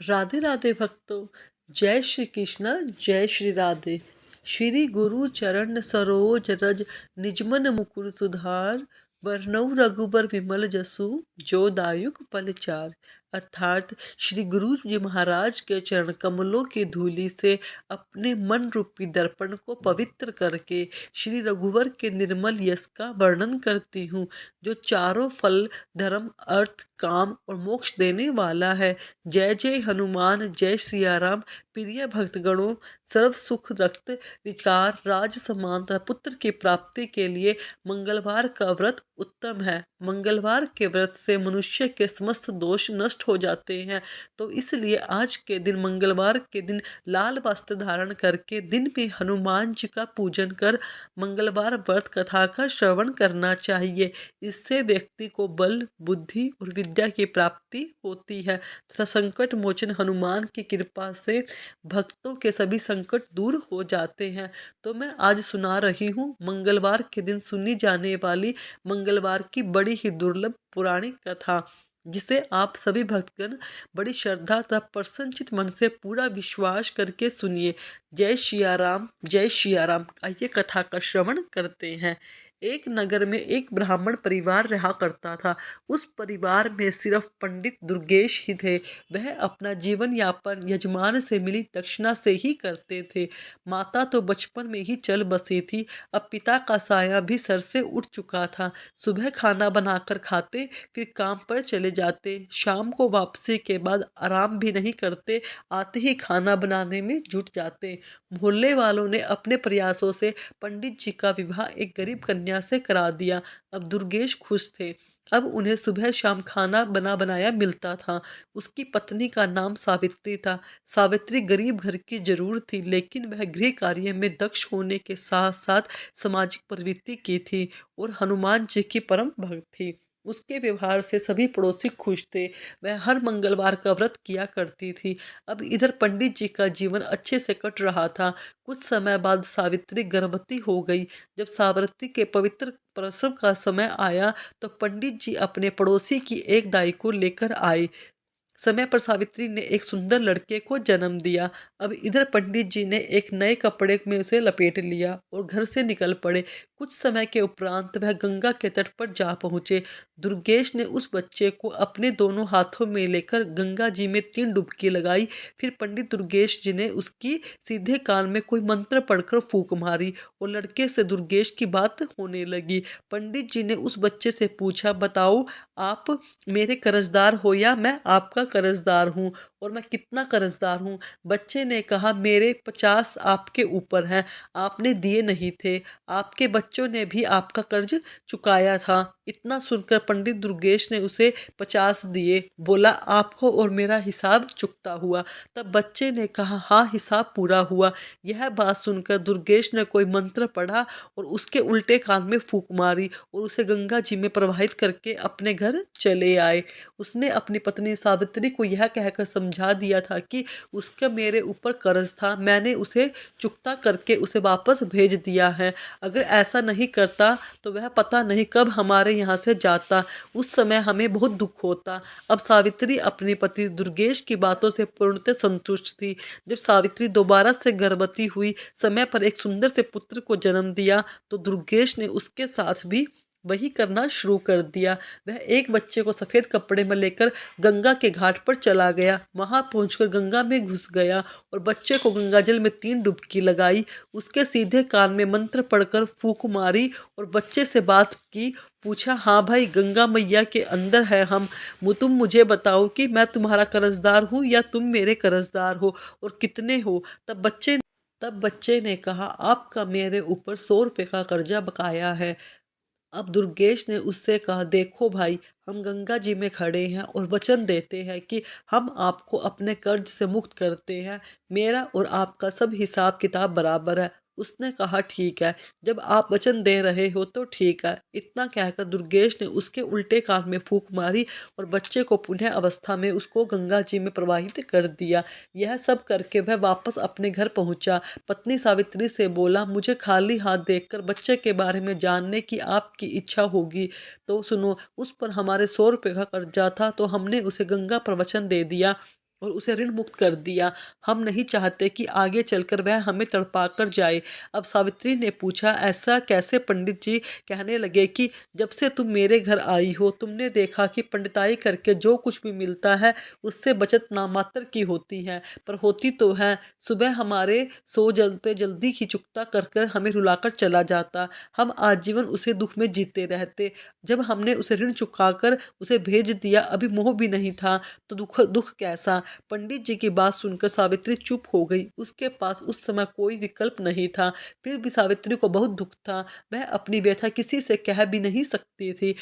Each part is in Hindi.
राधे राधे भक्तों। जय श्री कृष्ण, जय श्री राधे। श्री गुरु चरण सरोज रज, निजमन मुकुर सुधार। बरनउँ रघुबर विमल जसु, जो दायुक फलचार। अर्थात श्री गुरु जी महाराज के चरण कमलों की धूलि से अपने मन रूपी दर्पण को पवित्र करके श्री रघुवर के निर्मल यश का वर्णन करती हूँ, जो चारों फल धर्म अर्थ काम और मोक्ष देने वाला है। जय जय हनुमान, जय सिया राम। प्रिय भक्तगणों, सर्व सुख रक्त विकार राज समान तथा पुत्र की प्राप्ति के लिए मंगलवार का व्रत उत्तम है। मंगलवार के व्रत से मनुष्य के समस्त दोष नष्ट हो जाते हैं। तो इसलिए आज के दिन, मंगलवार के दिन, लाल वस्त्र धारण करके दिन में हनुमान जी का पूजन कर मंगलवार व्रत कथा का श्रवण करना चाहिए। इससे व्यक्ति को बल बुद्धि और विद्या की प्राप्ति होती है तथा संकट मोचन हनुमान की कृपा से भक्तों के सभी संकट दूर हो जाते हैं। तो मैं आज सुना रही हूँ मंगलवार के दिन सुनी जाने वाली मंगलवार की बड़ी ही दुर्लभ पौराणिक कथा, जिसे आप सभी भक्तगण बड़ी श्रद्धा तथा प्रसन्नचित मन से पूरा विश्वास करके सुनिए। जय सिया राम, जय सिया राम। आइए कथा का श्रवण करते हैं। एक नगर में एक ब्राह्मण परिवार रहा करता था। उस परिवार में सिर्फ पंडित दुर्गेश ही थे। वह अपना जीवन यापन यजमान से मिली दक्षिणा से ही करते थे। माता तो बचपन में ही चल बसी थी। अब पिता का साया भी सर से उठ चुका था। सुबह खाना बनाकर खाते, फिर काम पर चले जाते। शाम को वापसी के बाद आराम भी नहीं करते, आते ही खाना बनाने में जुट जाते। मोहल्ले वालों ने अपने प्रयासों से पंडित जी का विवाह एक गरीब कन्या से करा दिया। अब दुर्गेश खुश थे। अब उन्हें सुबह शाम खाना बना बनाया मिलता था। उसकी पत्नी का नाम सावित्री था। सावित्री गरीब घर की जरूर थी, लेकिन वह गृह कार्य में दक्ष होने के साथ साथ सामाजिक प्रवृत्ति की थी और हनुमान जी की परम भक्त थी। उसके व्यवहार से सभी पड़ोसी खुश थे। वह हर मंगलवार का व्रत किया करती थी। अब इधर पंडित जी का जीवन अच्छे से कट रहा था। कुछ समय बाद सावित्री गर्भवती हो गई। जब सावित्री के पवित्र प्रसव का समय आया तो पंडित जी अपने पड़ोसी की एक दाई को लेकर आए। समय पर सावित्री ने एक सुंदर लड़के को जन्म दिया। अब इधर पंडित जी ने एक नए कपड़े में उसे लपेट लिया और घर से निकल पड़े। कुछ समय के उपरांत वह गंगा के तट पर जा पहुंचे। दुर्गेश ने उस बच्चे को अपने दोनों हाथों में लेकर गंगा जी में 3 डुबकी लगाई। फिर पंडित दुर्गेश जी ने उसकी सीधे कान में कोई मंत्र पढ़कर फूंक मारी और लड़के से दुर्गेश की बात होने लगी। पंडित जी ने उस बच्चे से पूछा, बताओ आप मेरे कर्जदार हो या मैं आपका कर्जदार हूँ, और मैं कितना कर्जदार हूँ। बच्चे ने कहा, मेरे 50 आपके ऊपर हैं, आपने दिए नहीं थे। आपके बच्चों ने भी आपका कर्ज चुकाया था। इतना सुनकर पंडित दुर्गेश ने उसे 50 दिए। बोला, आपको और मेरा हिसाब चुकता हुआ। तब बच्चे ने कहा, हाँ, हिसाब पूरा हुआ। यह बात सुनकर दुर्गेश ने कोई मंत्र पढ़ा और उसके उल्टे कान में फूंक मारी और उसे गंगा जी में प्रवाहित करके अपने घर चले आए। उसने अपनी पत्नी सावित्री को यह कहकर समझा दिया था कि उसका मेरे ऊपर कर्ज था, मैंने उसे चुकता करके उसे वापस भेज दिया है। अगर ऐसा नहीं करता तो वह पता नहीं कब हमारे यहाँ से जाता। उस समय हमें बहुत दुख होता। अब सावित्री अपनी पति दुर्गेश की बातों से पूर्णतः संतुष्ट थी। जब सावित्री दोबारा से गर्भवती हुई, समय पर एक सुंदर से पुत्र को जन्म दिया, तो दुर्गेश ने उसके साथ भी वही करना शुरू कर दिया। वह एक बच्चे को सफ़ेद कपड़े में लेकर गंगा के घाट पर चला गया। वहां पहुंचकर गंगा में घुस गया और बच्चे को गंगाजल में 3 डुबकी लगाई। उसके सीधे कान में मंत्र पढ़कर फूंक मारी और बच्चे से बात की। पूछा, हाँ भाई, गंगा मैया के अंदर है हम, तुम मुझे बताओ कि मैं तुम्हारा कर्जदार हूँ या तुम मेरे कर्जदार हो, और कितने हो। तब बच्चे ने कहा, आपका मेरे ऊपर 100 रुपये का कर्जा बकाया है। अब दुर्गेश ने उससे कहा, देखो भाई, हम गंगा जी में खड़े हैं और वचन देते हैं कि हम आपको अपने कर्ज से मुक्त करते हैं। मेरा और आपका सब हिसाब किताब बराबर है। उसने कहा, ठीक है, जब आप वचन दे रहे हो तो ठीक है। इतना कहकर दुर्गेश ने उसके उल्टे कान में फूंक मारी और बच्चे को पुनः अवस्था में उसको गंगा जी में प्रवाहित कर दिया। यह सब करके वह वापस अपने घर पहुंचा। पत्नी सावित्री से बोला, मुझे खाली हाथ देखकर बच्चे के बारे में जानने की आपकी इच्छा होगी तो सुनो। उस पर हमारे 100 रुपये का कर्जा था, तो हमने उसे गंगा पर वचन दे दिया और उसे ऋण मुक्त कर दिया। हम नहीं चाहते कि आगे चलकर वह हमें तड़पा कर जाए। अब सावित्री ने पूछा, ऐसा कैसे? पंडित जी कहने लगे कि जब से तुम मेरे घर आई हो तुमने देखा कि पंडिताई करके जो कुछ भी मिलता है उससे बचत नामात्र की होती है, पर होती तो है। सुबह हमारे सो जल पे जल्दी ही चुकता कर कर हमें रुलाकर चला जाता। हम आजीवन उसे दुख में जीते रहते। जब हमने उसे ऋण चुकाकर उसे भेज दिया, अभी मोह भी नहीं था तो दुख दुख कैसा? पंडित जी की बात सुनकर सावित्री चुप हो गई। उसके पास उस समय कोई विकल्प नहीं था। फिर भी सावित्री को बहुत दुख था। वह अपनी व्यथा किसी से कह भी नहीं सकती थी,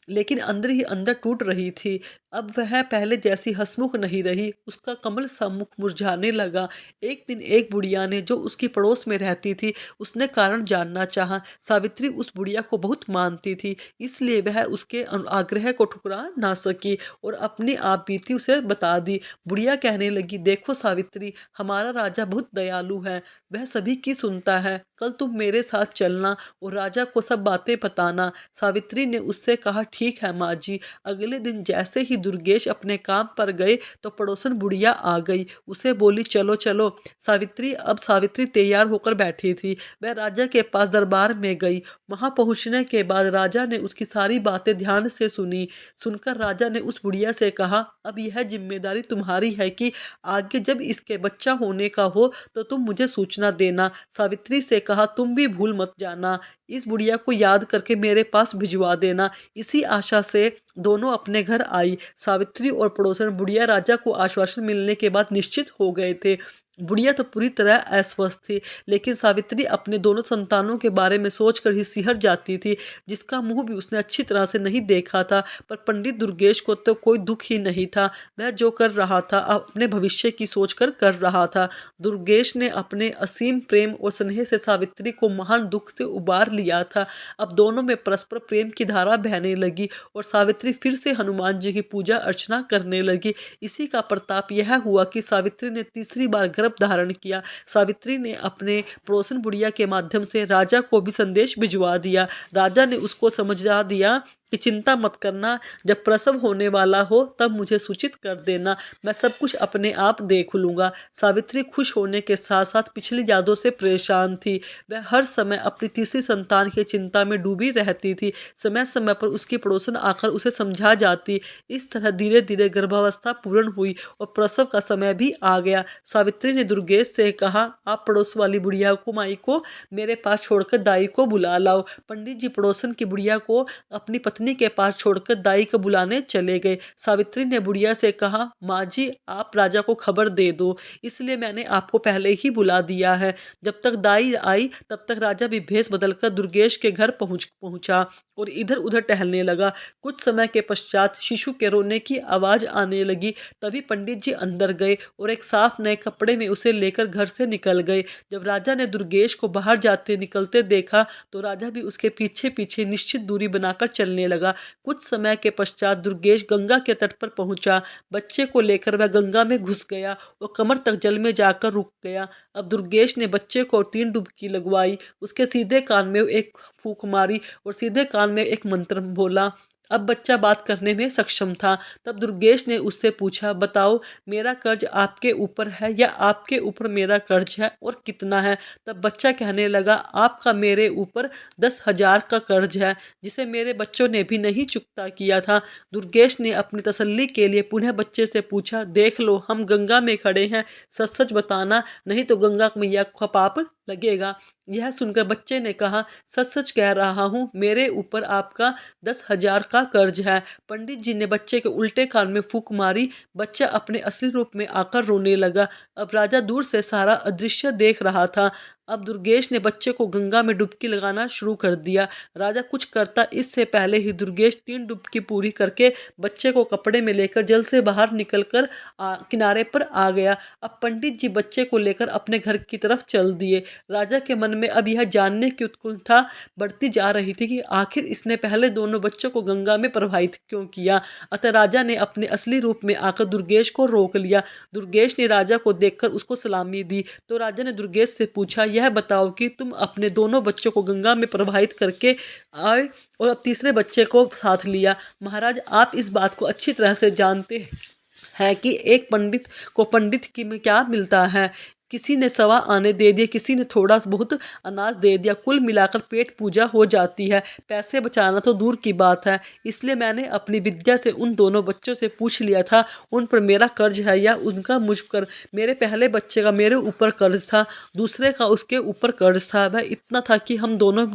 लेकिन अंदर ही अंदर टूट रही थी। अब वह पहले जैसी हंसमुख नहीं रही। उसका कमल सा मुख मुरझाने लगा। एक दिन एक बुढ़िया ने, जो उसकी पड़ोस में रहती थी, उसने कारण जानना चाहा। सावित्री उस बुढ़िया को बहुत मानती थी, इसलिए वह उसके आग्रह को ठुकरा ना सकी और अपनी आप बीती उसे बता दी। बुढ़िया कहने लगी, देखो सावित्री, हमारा राजा बहुत दयालु है। वह सभी की सुनता है। कल तुम मेरे साथ चलना और राजा को सब बातें बताना। सावित्री ने उससे कहा, ठीक है माँ जी। अगले दिन जैसे ही दुर्गेश अपने काम पर गए तो पड़ोसन बुढ़िया आ गई। उसे बोली, चलो चलो। अब सावित्री तैयार होकर बैठी थी। वह राजा के पास दरबार में गई। वहां पहुंचने के बाद राजा ने उसकी सारी बातें ध्यान से सुनी। सुनकर राजा ने उस बुढ़िया से कहा, अब यह जिम्मेदारी तुम्हारी है कि आगे जब इसके बच्चा होने का हो तो तुम मुझे सूचना देना। सावित्री से कहा, तुम भी भूल मत जाना। इस बुढ़िया को याद करके मेरे पास भिजवा देना। इसी आशा से दोनों अपने घर आई। सावित्री और पड़ोसन बुढ़िया राजा को आश्वासन मिलने के बाद निश्चित हो गए थे। बुढ़िया तो पूरी तरह अस्वस्थ थी, लेकिन सावित्री अपने दोनों संतानों के बारे में सोचकर ही सिहर जाती थी, जिसका मुंह भी उसने अच्छी तरह से नहीं देखा था। पर पंडित दुर्गेश को तो कोई दुख ही नहीं था। वह जो कर रहा था अपने भविष्य की सोचकर कर रहा था। दुर्गेश ने अपने असीम प्रेम और स्नेह से सावित्री को महान दुख से उबार लिया था। अब दोनों में परस्पर प्रेम की धारा बहने लगी और सावित्री फिर से हनुमान जी की पूजा अर्चना करने लगी। इसी का प्रताप यह हुआ कि सावित्री ने तीसरी बार गर्भ धारण किया। सावित्री ने अपने पड़ोसन बुढ़िया के माध्यम से राजा को भी संदेश भिजवा दिया। राजा ने उसको समझा दिया कि चिंता मत करना, जब प्रसव होने वाला हो तब मुझे सूचित कर देना, मैं सब कुछ अपने आप देख लूँगा। सावित्री खुश होने के साथ साथ पिछली यादों से परेशान थी। वह हर समय अपनी तीसरी संतान की चिंता में डूबी रहती थी। समय समय पर उसकी पड़ोसन आकर उसे समझा जाती। इस तरह धीरे धीरे गर्भावस्था पूर्ण हुई और प्रसव का समय भी आ गया। सावित्री ने दुर्गेश से कहा, आप पड़ोस वाली बुढ़िया को माई को मेरे पास छोड़कर दाई को बुला लाओ। पंडित जी पड़ोसन की बुढ़िया को अपनी पत्नी के पास छोड़कर दाई को बुलाने चले गए। सावित्री ने बुढ़िया से कहा, माँ जी, आप राजा को खबर दे दो, इसलिए मैंने आपको पहले ही बुला दिया है। जब तक दाई आई तब तक राजा भी भेष बदलकर दुर्गेश के घर पहुंचा और इधर उधर टहलने लगा। कुछ समय के पश्चात शिशु के रोने की आवाज आने लगी। तभी पंडित जी अंदर गए और एक साफ नए कपड़े में उसे लेकर घर से निकल गए। जब राजा ने दुर्गेश को बाहर जाते निकलते देखा तो राजा भी उसके पीछे पीछे निश्चित दूरी बनाकर चलने लगा। कुछ समय के पश्चात दुर्गेश गंगा के तट पर पहुंचा। बच्चे को लेकर वह गंगा में घुस गया और कमर तक जल में जाकर रुक गया। अब दुर्गेश ने बच्चे को 3 डुबकी लगवाई, उसके सीधे कान में एक फूंक मारी और सीधे कान में एक मंत्र बोला। अब बच्चा बात करने में सक्षम था। तब दुर्गेश ने उससे पूछा, बताओ, मेरा कर्ज आपके ऊपर है या आपके ऊपर मेरा कर्ज है और कितना है? तब बच्चा कहने लगा, आपका मेरे ऊपर 10,000 का कर्ज है, जिसे मेरे बच्चों ने भी नहीं चुकता किया था। दुर्गेश ने अपनी तसल्ली के लिए पुनः बच्चे से पूछा, देख लो, हम गंगा में खड़े हैं, सच सच बताना, नहीं तो गंगा मैया का पाप लगेगा। यह सुनकर बच्चे ने कहा, सच सच कह रहा हूँ, मेरे ऊपर आपका 10,000 का कर्ज है। पंडित जी ने बच्चे के उल्टे कान में फूंक मारी। बच्चा अपने असली रूप में आकर रोने लगा। अब राजा दूर से सारा अदृश्य देख रहा था। अब दुर्गेश ने बच्चे को गंगा में डुबकी लगाना शुरू कर दिया। राजा कुछ करता इससे पहले ही दुर्गेश 3 डुबकी पूरी करके बच्चे को कपड़े में लेकर जल से बाहर निकलकर किनारे पर आ गया। अब पंडित जी बच्चे को लेकर अपने घर की तरफ चल दिए। राजा के मन में अब यह जानने की उत्कंठा बढ़ती जा रही थी कि आखिर इसने पहले दोनों बच्चों को गंगा में प्रवाहित क्यों किया। अतः राजा ने अपने असली रूप में आकर दुर्गेश को रोक लिया। दुर्गेश ने राजा को देखकर उसको सलामी दी तो राजा ने दुर्गेश से पूछा, यह बताओ कि तुम अपने दोनों बच्चों को गंगा में प्रवाहित करके आए और अब तीसरे बच्चे को साथ लिया। महाराज, आप इस बात को अच्छी तरह से जानते है कि एक पंडित को पंडित की में क्या मिलता है। किसी ने सवा आने दे दिए, किसी ने थोड़ा बहुत अनाज दे दिया, कुल मिलाकर पेट पूजा हो जाती है। पैसे बचाना तो दूर की बात है। इसलिए मैंने अपनी विद्या से उन दोनों बच्चों से पूछ लिया था उन पर मेरा कर्ज है या उनका मुझ पर। मेरे पहले बच्चे का मेरे ऊपर कर्ज था, दूसरे का उसके ऊपर कर्ज था। वह इतना था कि हम दोनों,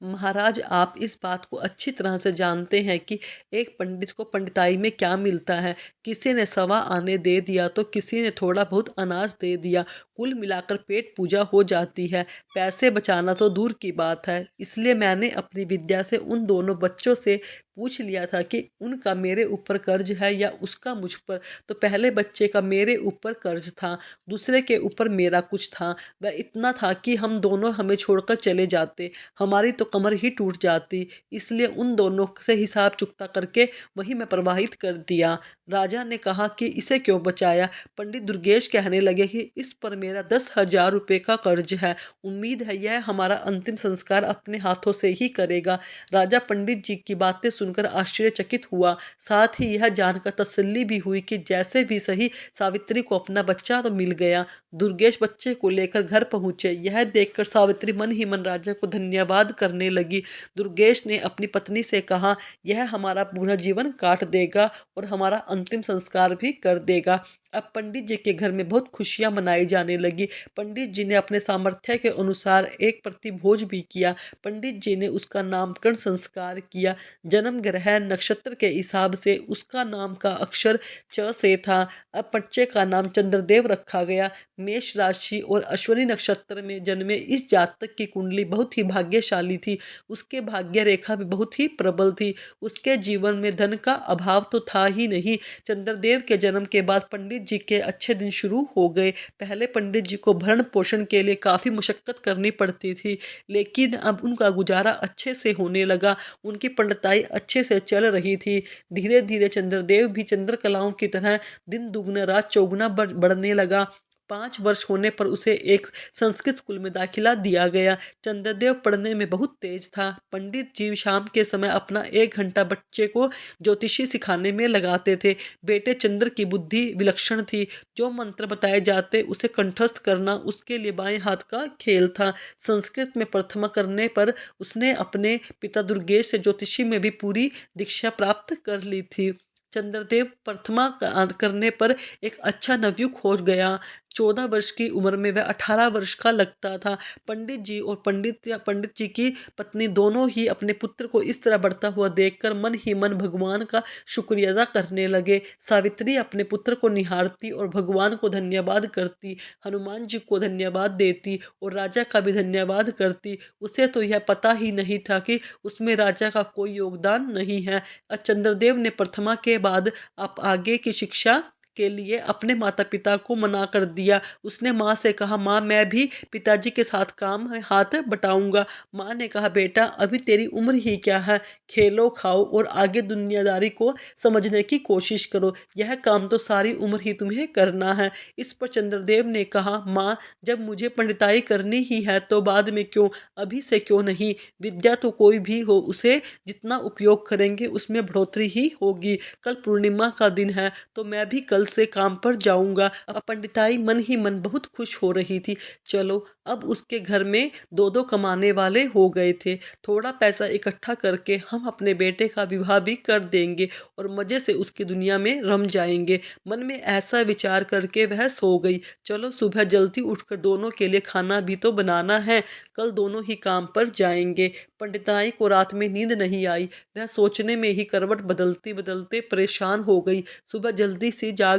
महाराज आप इस बात को अच्छी तरह से जानते हैं कि एक पंडित को पंडिताई में क्या मिलता है। किसी ने सवा आने दे दिया तो किसी ने थोड़ा बहुत अनाज दे दिया, कुल मिलाकर पेट पूजा हो जाती है। पैसे बचाना तो दूर की बात है। इसलिए मैंने अपनी विद्या से उन दोनों बच्चों से पूछ लिया था कि उनका मेरे ऊपर कर्ज है या उसका मुझ पर। तो पहले बच्चे का मेरे ऊपर कर्ज था, दूसरे के ऊपर मेरा कुछ था। वह इतना था कि हम दोनों हमें छोड़कर चले जाते, हमारी तो कमर ही टूट जाती। इसलिए उन दोनों से हिसाब चुकता करके वही मैं प्रवाहित कर दिया। राजा ने कहा कि इसे क्यों बचाया। पंडित दुर्गेश कहने लगे कि इस पर मेरा 10,000 रुपये का कर्ज है, उम्मीद है यह हमारा अंतिम संस्कार अपने हाथों से ही करेगा। राजा पंडित जी की बातें सुनकर आश्चर्यचकित हुआ, साथ ही यह जानकर तसल्ली भी हुई कि जैसे भी सही सावित्री को अपना बच्चा तो मिल गया। दुर्गेश बच्चे को लेकर घर पहुंचे। यह देखकर सावित्री मन ही मन राजा को धन्यवाद करने लगी। दुर्गेश ने अपनी पत्नी से कहा, यह हमारा पूरा जीवन काट देगा और हमारा अंतिम संस्कार भी कर देगा। अब पंडित जी के घर में बहुत खुशियां मनाई जाने लगी। पंडित जी ने अपने सामर्थ्य के अनुसार एक प्रतिभोज भी किया। पंडित जी ने उसका नामकरण संस्कार किया। जन्म ग्रह नक्षत्र के हिसाब से उसका नाम का अक्षर च से था। अब बच्चे का नाम चंद्रदेव रखा गया। मेष राशि और अश्विनी नक्षत्र में जन्मे इस जातक की कुंडली बहुत ही भाग्यशाली थी। उसके भाग्य रेखा भी बहुत ही प्रबल थी। उसके जीवन में धन का अभाव तो था ही नहीं। चंद्रदेव के जन्म के बाद पंडित जी के अच्छे दिन शुरू हो गए। पहले पंडित जी को भरण पोषण के लिए काफ़ी मशक्कत करनी पड़ती थी, लेकिन अब उनका गुजारा अच्छे से होने लगा। उनकी पंडिताई अच्छे से चल रही थी। धीरे धीरे चंद्रदेव भी चंद्रकलाओं की तरह दिन दुगना रात चौगुना बढ़ने लगा। 5 वर्ष होने पर उसे एक संस्कृत स्कूल में दाखिला दिया गया। चंद्रदेव पढ़ने में बहुत तेज था। पंडित जी शाम के समय अपना 1 घंटा बच्चे को ज्योतिषी सिखाने में लगाते थे। बेटे चंद्र की बुद्धि विलक्षण थी। जो मंत्र बताए जाते उसे कंठस्थ करना उसके लिए बाएं हाथ का खेल था। संस्कृत में प्रथमा करने पर उसने अपने पिता दुर्गेश से ज्योतिषी में भी पूरी दीक्षा प्राप्त कर ली थी। चंद्रदेव प्रथमा करने पर एक अच्छा नवयुग हो गया। 14 वर्ष की उम्र में वह 18 वर्ष का लगता था। पंडित जी और पंडित जी की पत्नी दोनों ही अपने पुत्र को इस तरह बढ़ता हुआ देखकर मन ही मन भगवान का शुक्रिया अदा करने लगे। सावित्री अपने पुत्र को निहारती और भगवान को धन्यवाद करती, हनुमान जी को धन्यवाद देती और राजा का भी धन्यवाद करती। उसे तो यह पता ही नहीं था कि उसमें राजा का कोई योगदान नहीं है। चंद्रदेव ने प्रथमा के बाद आप आगे की शिक्षा के लिए अपने माता पिता को मना कर दिया। उसने माँ से कहा, माँ मैं भी पिताजी के साथ काम हाथ बटाऊंगा। माँ ने कहा, बेटा अभी तेरी उम्र ही क्या है, खेलो खाओ और आगे दुनियादारी को समझने की कोशिश करो। यह काम तो सारी उम्र ही तुम्हें करना है। इस पर चंद्रदेव ने कहा, माँ जब मुझे पंडिताई करनी ही है तो बाद में क्यों, अभी से क्यों नहीं। विद्या तो कोई भी हो उसे जितना उपयोग करेंगे उसमें बढ़ोतरी ही होगी। कल पूर्णिमा का दिन है तो मैं भी कल से काम पर जाऊंगा। अब पंडिताई मन ही मन बहुत खुश हो रही थी। चलो अब उसके घर में दो दो कमाने वाले हो गए थे। थोड़ा पैसा इकट्ठा करके हम अपने बेटे का विवाह भी कर देंगे और मज़े से उसकी दुनिया में रम जाएंगे। मन में ऐसा विचार करके वह सो गई। चलो सुबह जल्दी उठकर दोनों के लिए खाना भी तो बनाना है, कल दोनों ही काम पर जाएंगे। पंडिताई को रात में नींद नहीं आई। वह सोचने में ही करवट बदलते बदलते परेशान हो गई। सुबह जल्दी से जाग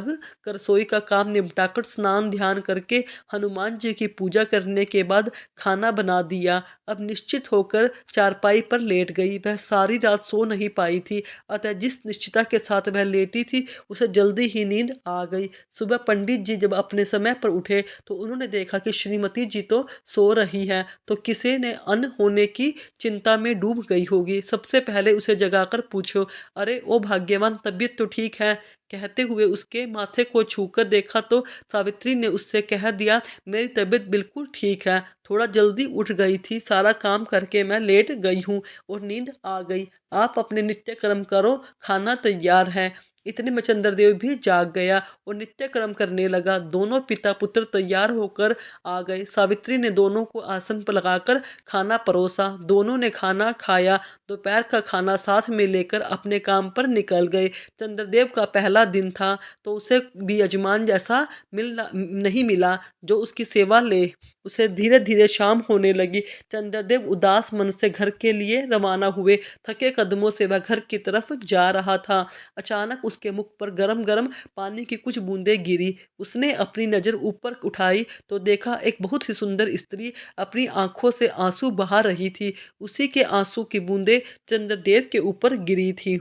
कर रसोई का काम निपटाकर स्नान ध्यान करके हनुमान जी की पूजा करने के बाद खाना बना दिया। अब निश्चित होकर चारपाई पर लेट गई। वह सारी रात सो नहीं पाई थी, अतः जिस निश्चिता के साथ वह लेटी थी उसे जल्दी ही नींद आ गई। सुबह पंडित जी जब अपने समय पर उठे तो उन्होंने देखा कि श्रीमती जी तो सो रही हैं, तो किसी ने अन होने की चिंता में डूब गई होगी। सबसे पहले उसे जगाकर पूछो, अरे ओ भाग्यवान, तबीयत तो ठीक है। कहते हुए उसके माथे को छूकर देखा तो सावित्री ने उससे कह दिया, मेरी तबीयत बिल्कुल ठीक है, थोड़ा जल्दी उठ गई थी, सारा काम करके मैं लेट गई हूँ और नींद आ गई। आप अपने नित्य कर्म करो, खाना तैयार है। इतने में चंद्रदेव भी जाग गया और नित्य कर्म करने लगा। दोनों पिता पुत्र तैयार होकर आ गए। सावित्री ने दोनों को आसन पर लगाकर खाना परोसा। दोनों ने खाना खाया। दोपहर का खाना साथ में लेकर अपने काम पर निकल गए। चंद्रदेव का पहला दिन था तो उसे भी यजमान जैसा नहीं मिला जो उसकी सेवा ले। उसे धीरे धीरे शाम होने लगी। चंद्रदेव उदास मन से घर के लिए रवाना हुए। थके कदमों से वह घर की तरफ जा रहा था। अचानक उसके मुख पर गरम गरम पानी की कुछ बूंदें गिरी। उसने अपनी नज़र ऊपर उठाई तो देखा एक बहुत ही सुंदर स्त्री अपनी आंखों से आंसू बहा रही थी। उसी के आंसू की बूंदें चंद्रदेव के ऊपर गिरी थी।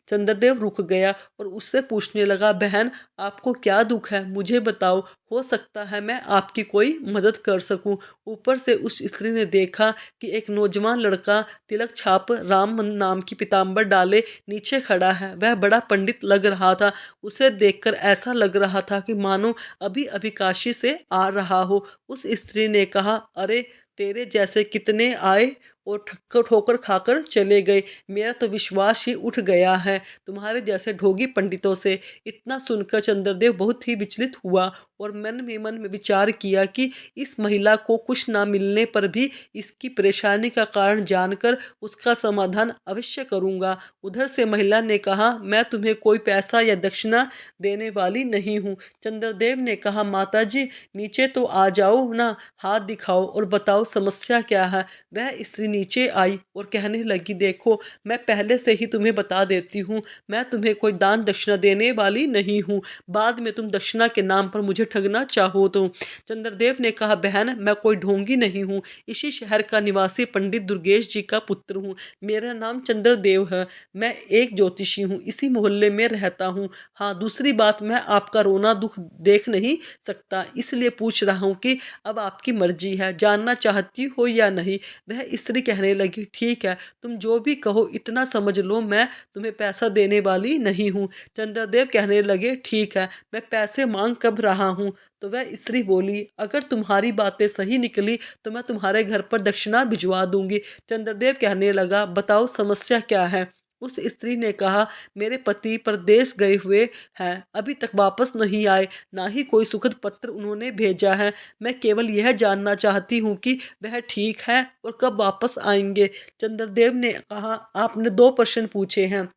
चंद्रदेव रुक गया और उससे पूछने लगा, बहन आपको क्या दुख है, मुझे बताओ, हो सकता है मैं आपकी कोई मदद कर सकूं। ऊपर से उस स्त्री ने देखा कि एक नौजवान लड़का तिलक छाप राम नाम की पीताम्बर डाले नीचे खड़ा है। वह बड़ा पंडित लग रहा था। उसे देखकर ऐसा लग रहा था कि मानो अभी अभी काशी से आ रहा हो। उस स्त्री ने कहा, अरे तेरे जैसे कितने आए और ठोकर खाकर चले गए। मेरा तो विश्वास ही उठ गया है तुम्हारे जैसे ढोंगी पंडितों से। इतना सुनकर चंद्रदेव बहुत ही विचलित हुआ और मन में विचार किया कि इस महिला को कुछ ना मिलने पर भी इसकी परेशानी का कारण जानकर उसका समाधान अवश्य करूंगा। उधर से महिला ने कहा, मैं तुम्हें कोई पैसा या दक्षिणा देने वाली नहीं हूँ। चंद्रदेव ने कहा, माता जी नीचे तो आ जाओ ना, हाथ दिखाओ और बताओ समस्या क्या है। वह स्त्री नीचे आई और कहने लगी, देखो मैं पहले से ही तुम्हें बता देती हूँ, मैं तुम्हें कोई दान दक्षिणा देने वाली नहीं हूँ। बाद में तुम दक्षिणा के नाम पर मुझे ठगना चाहो तो। चंद्रदेव ने कहा, बहन मैं कोई ढोंगी नहीं हूँ, इसी शहर का निवासी पंडित दुर्गेश जी का पुत्र हूँ। मेरा नाम चंद्रदेव है। मैं एक ज्योतिषी हूँ, इसी मोहल्ले में रहता हूँ। हाँ, दूसरी बात, मैं आपका रोना दुख देख नहीं सकता, इसलिए पूछ रहा हूँ कि अब आपकी मर्जी है, जानना चाहती हो या नहीं। वह स्त्री कहने लगी, ठीक है तुम जो भी कहो, इतना समझ लो मैं तुम्हें पैसा देने वाली नहीं हूँ। चंद्रदेव कहने लगे, ठीक है मैं पैसे मांग कब रहा हूँ। तो वह स्त्री बोली, अगर तुम्हारी बातें सही निकली तो मैं तुम्हारे घर पर दक्षिणा भिजवा दूंगी। चंद्रदेव कहने लगा, बताओ समस्या क्या है। उस स्त्री ने कहा, मेरे पति परदेश गए हुए हैं, अभी तक वापस नहीं आए, ना ही कोई सुखद पत्र उन्होंने भेजा है। मैं केवल यह जानना चाहती हूँ कि वह ठीक है और कब वापस आएंगे। चंद्रदेव ने कहा, आपने दो प्रश्न पूछे हैं,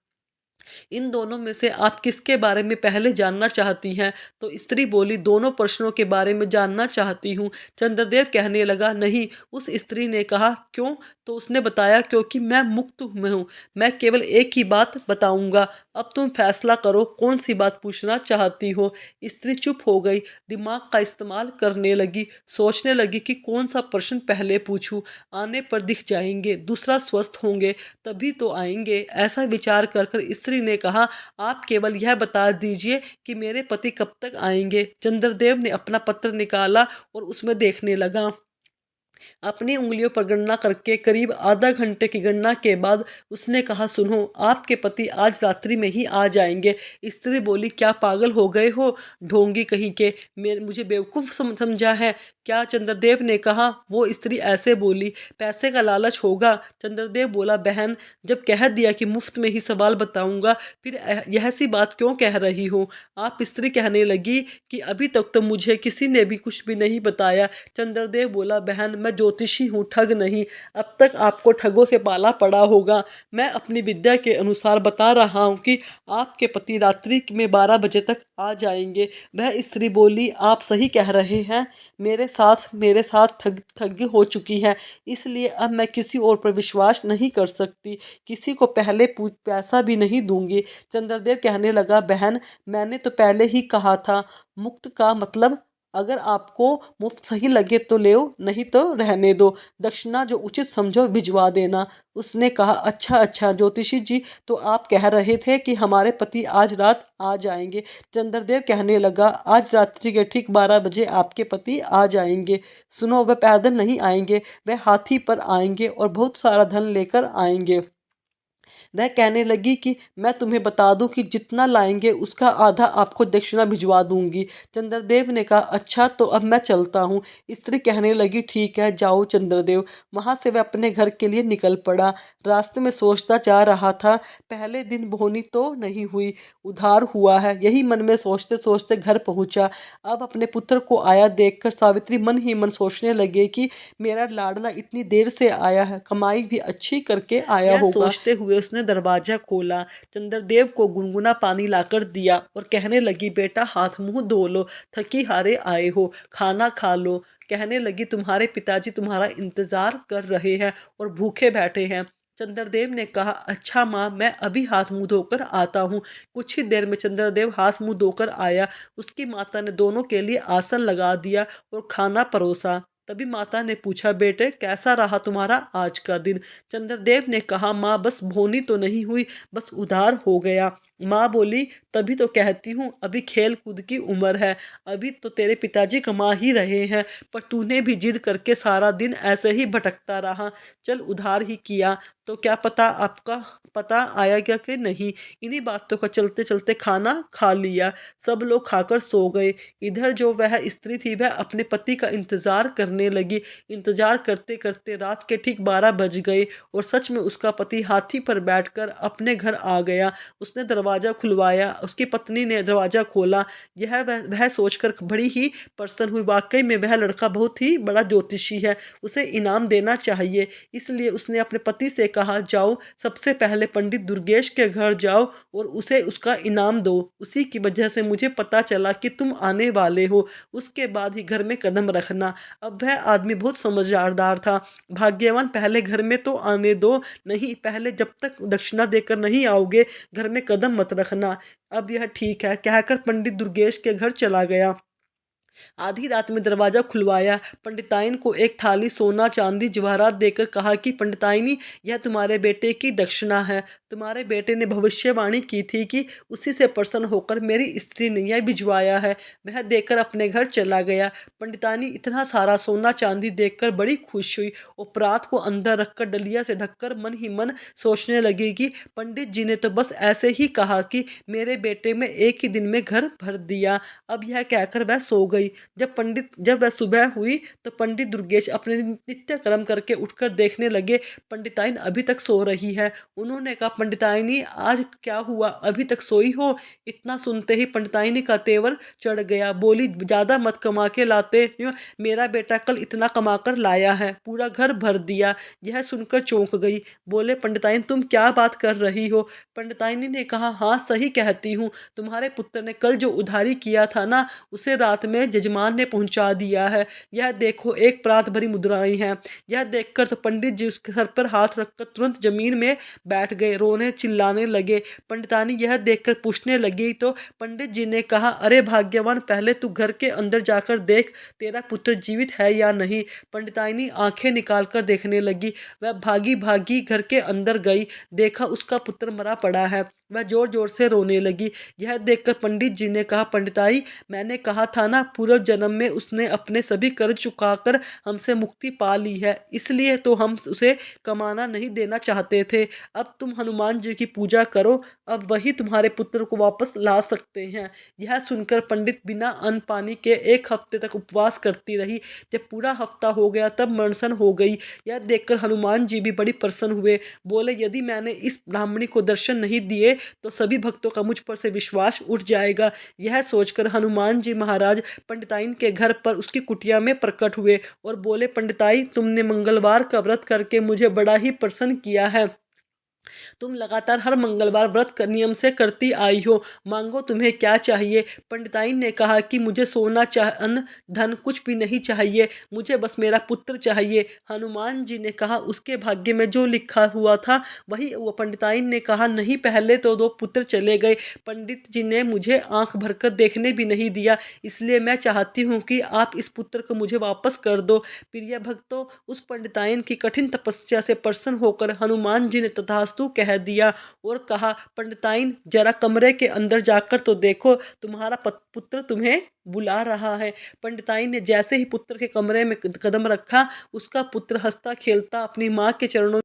इन दोनों में से आप किसके बारे में पहले जानना चाहती हैं। तो स्त्री बोली, दोनों प्रश्नों के बारे में जानना चाहती हूँ। चंद्रदेव कहने लगा, नहीं। उस स्त्री ने कहा, क्यों। तो उसने बताया, क्योंकि मैं मुक्त में हूँ, मैं केवल एक ही बात बताऊंगा, अब तुम फैसला करो कौन सी बात पूछना चाहती हो। स्त्री चुप हो गई, दिमाग का इस्तेमाल करने लगी, सोचने लगी कि कौन सा प्रश्न पहले पूछूं, आने पर दिख जाएंगे, दूसरा स्वस्थ होंगे तभी तो आएंगे। ऐसा विचार कर कर स्त्री ने कहा, आप केवल यह बता दीजिए कि मेरे पति कब तक आएंगे। चंद्रदेव ने अपना पत्र निकाला और उसमें देखने लगा। अपनी उंगलियों पर गणना करके करीब आधा घंटे की गणना के बाद उसने कहा, सुनो आपके पति आज रात्रि में ही आ जाएंगे। स्त्री बोली, क्या पागल हो गए हो, ढोंगी कहीं के, मेरे मुझे बेवकूफ़ समझा है क्या। चंद्रदेव ने कहा। वो स्त्री ऐसे बोली, पैसे का लालच होगा। चंद्रदेव बोला, बहन जब कह दिया कि मुफ्त में ही सवाल बताऊंगा फिर यह सी बात क्यों कह रही हो आप। स्त्री कहने लगी कि अभी तक तो मुझे किसी ने भी कुछ भी नहीं बताया। चंद्रदेव बोला, बहन मैं ज्योतिषी हूँ, ठग नहीं, अब तक आपको ठगों से पाला पड़ा होगा। मैं अपनी विद्या के अनुसार बता रहा हूँ कि आपके पति रात्रि में 12 बजे तक आ जाएंगे। वह स्त्री बोली, आप सही कह रहे हैं, मेरे साथ ठगी हो चुकी है, इसलिए अब मैं किसी और पर विश्वास नहीं कर सकती, किसी को पहले पैसा भी नहीं दूंगी। चंद्रदेव कहने लगा, बहन मैंने तो पहले ही कहा था, मुक्त का मतलब, अगर आपको मुफ्त सही लगे तो ले, नहीं तो रहने दो, दक्षिणा जो उचित समझो भिजवा देना। उसने कहा, अच्छा अच्छा ज्योतिषी जी, तो आप कह रहे थे कि हमारे पति आज रात आ जाएंगे। चंद्रदेव कहने लगा, आज रात्रि के ठीक 12 बजे आपके पति आ जाएंगे। सुनो, वह पैदल नहीं आएंगे, वह हाथी पर आएंगे और बहुत सारा धन लेकर आएंगे। वह कहने लगी कि मैं तुम्हें बता दूं कि जितना लाएंगे उसका आधा आपको दक्षिणा भिजवा दूंगी। चंद्रदेव ने कहा अच्छा तो अब मैं चलता हूँ। स्त्री कहने लगी ठीक है जाओ चंद्रदेव। वहां से वह अपने घर के लिए निकल पड़ा। रास्ते में सोचता जा रहा था पहले दिन बोनी तो नहीं हुई, उधार हुआ है, यही मन में सोचते सोचते घर पहुंचा। अब अपने पुत्र को आया देखकर सावित्री मन ही मन सोचने लगे कि मेरा लाडला इतनी देर से आया है, कमाई भी अच्छी करके आया होगा। सोचते हुए उसने दरवाजा खोला, चंद्रदेव को गुनगुना पानी लाकर दिया और कहने लगी बेटा हाथ मुंह धो लो, थकी हारे आए हो, खाना खा लो। कहने लगी तुम्हारे पिताजी तुम्हारा इंतजार कर रहे हैं और भूखे बैठे हैं। चंद्रदेव ने कहा अच्छा माँ मैं अभी हाथ मुंह धोकर आता हूँ। कुछ ही देर में चंद्रदेव हाथ मुंह धोकर आया। उसकी माता ने दोनों के लिए आसन लगा दिया और खाना परोसा। तभी माता ने पूछा बेटे कैसा रहा तुम्हारा आज का दिन। चंद्रदेव ने कहा माँ बस भोनी तो नहीं हुई, बस उधार हो गया। माँ बोली तभी तो कहती हूँ अभी खेल कूद की उम्र है, अभी तो तेरे पिताजी कमा ही रहे हैं, पर तूने भी जिद करके सारा दिन ऐसे ही भटकता रहा। चल उधार ही किया तो क्या पता आपका पता आया क्या कि नहीं। इन्हीं बातों का चलते चलते खाना खा लिया। सब लोग खाकर सो गए। इधर जो वह स्त्री थी वह अपने पति का इंतजार करने लगी। इंतजार करते करते रात के ठीक 12 बज गए और सच में उसका पति हाथी पर बैठकर अपने घर आ गया। उसने दरवाज़ा खुलवाया, उसकी पत्नी ने दरवाज़ा खोला। यह वह सोचकर बड़ी ही प्रसन्न हुई, वाकई में वह लड़का बहुत ही बड़ा ज्योतिषी है, उसे इनाम देना चाहिए। इसलिए उसने अपने पति से कहा जाओ सबसे पहले पंडित दुर्गेश के घर जाओ और उसे उसका इनाम दो, उसी की वजह से मुझे पता चला कि तुम आने वाले हो, उसके बाद ही घर में कदम रखना। अब वह आदमी बहुत समझदार था। भाग्यवान पहले घर में तो आने दो, नहीं पहले जब तक दक्षिणा देकर नहीं आओगे घर में कदम मत रखना। अब यह ठीक है कहकर पंडित दुर्गेश के घर चला गया। आधी रात में दरवाजा खुलवाया। पंडिताइन को एक थाली सोना चांदी जवाहरात देकर कहा कि पंडिताइनी यह तुम्हारे बेटे की दक्षिणा है। तुम्हारे बेटे ने भविष्यवाणी की थी कि उसी से प्रसन्न होकर मेरी स्त्री ने यह भिजवाया है। वह देकर अपने घर चला गया। पंडितानी इतना सारा सोना चांदी देखकर बड़ी खुश हुई और परात को अंदर रखकर डलिया से ढककर मन ही मन सोचने लगी कि पंडित जी ने तो बस ऐसे ही कहा कि मेरे बेटे में एक ही दिन में घर भर दिया। अब यह कहकर वह सो गई। जब वह सुबह हुई तो पंडित दुर्गेश अपने नित्य कर्म करके उठकर देखने लगे पंडिताइन अभी तक सो रही है। उन्होंने कहा पंडिताइनी आज क्या हुआ, अभी तक सोई हो। इतना सुनते ही पंडिताइनी का तेवर चढ़ गया। बोली ज़्यादा मत कमा के लाते हो, मेरा बेटा कल इतना कमा कर लाया है, पूरा घर भर दिया। यह सुनकर चौंक गई। बोले पंडिताइन तुम क्या बात कर रही हो। पंडिताइनी ने कहा हाँ सही कहती हूँ, तुम्हारे पुत्र ने कल जो उधारी किया था ना उसे रात में जजमान ने पहुंचा दिया है। यह देखो एक परात भरी मुद्राएं हैं। यह देखकर तो पंडित जी उसके सर पर हाथ रखकर तुरंत जमीन में बैठ गए, रोने चिल्लाने लगे। पंडितानी यह देखकर पूछने लगी तो पंडित जी ने कहा अरे भाग्यवान पहले तू घर के अंदर जाकर देख तेरा पुत्र जीवित है या नहीं। पंडितानी आंखें निकाल कर देखने लगी। वह भागी भागी घर के अंदर गई, देखा उसका पुत्र मरा पड़ा है। वह जोर जोर से रोने लगी। यह देखकर पंडित जी ने कहा पंडिताई मैंने कहा था ना पूर्व जन्म में उसने अपने सभी कर्ज चुकाकर हमसे मुक्ति पा ली है, इसलिए तो हम उसे कमाना नहीं देना चाहते थे। अब तुम हनुमान जी की पूजा करो, अब वही तुम्हारे पुत्र को वापस ला सकते हैं। यह सुनकर पंडित बिना अन्न पानी के एक हफ्ते तक उपवास करती रही। जब पूरा हफ्ता हो गया तब मणसन हो गई। यह देखकर हनुमान जी भी बड़ी प्रसन्न हुए। बोले यदि मैंने इस ब्राह्मणी को दर्शन नहीं दिए तो सभी भक्तों का मुझ पर से विश्वास उठ जाएगा। यह सोचकर हनुमान जी महाराज पंडिताइन के घर पर उसकी कुटिया में प्रकट हुए और बोले पंडिताई तुमने मंगलवार का व्रत करके मुझे बड़ा ही प्रसन्न किया है। तुम लगातार हर मंगलवार व्रत का नियम से करती आई हो, मांगो तुम्हें क्या चाहिए। पंडिताइन ने कहा कि मुझे सोना अन्न धन कुछ भी नहीं चाहिए, मुझे बस मेरा पुत्र चाहिए। हनुमान जी ने कहा उसके भाग्य में जो लिखा हुआ था वही वो। पंडिताइन ने कहा नहीं पहले तो 2 पुत्र चले गए, पंडित जी ने मुझे आंख भरकर देखने भी नहीं दिया, इसलिए मैं चाहती हूँ कि आप इस पुत्र को मुझे वापस कर दो। प्रिय भक्तों उस पंडिताइन की कठिन तपस्या से प्रसन्न होकर हनुमान जी ने तथास्तु कह दिया और कहा पंडिताइन जरा कमरे के अंदर जाकर तो देखो तुम्हारा पुत्र तुम्हें बुला रहा है। पंडिताइन ने जैसे ही पुत्र के कमरे में कदम रखा उसका पुत्र हंसता खेलता अपनी माँ के चरणों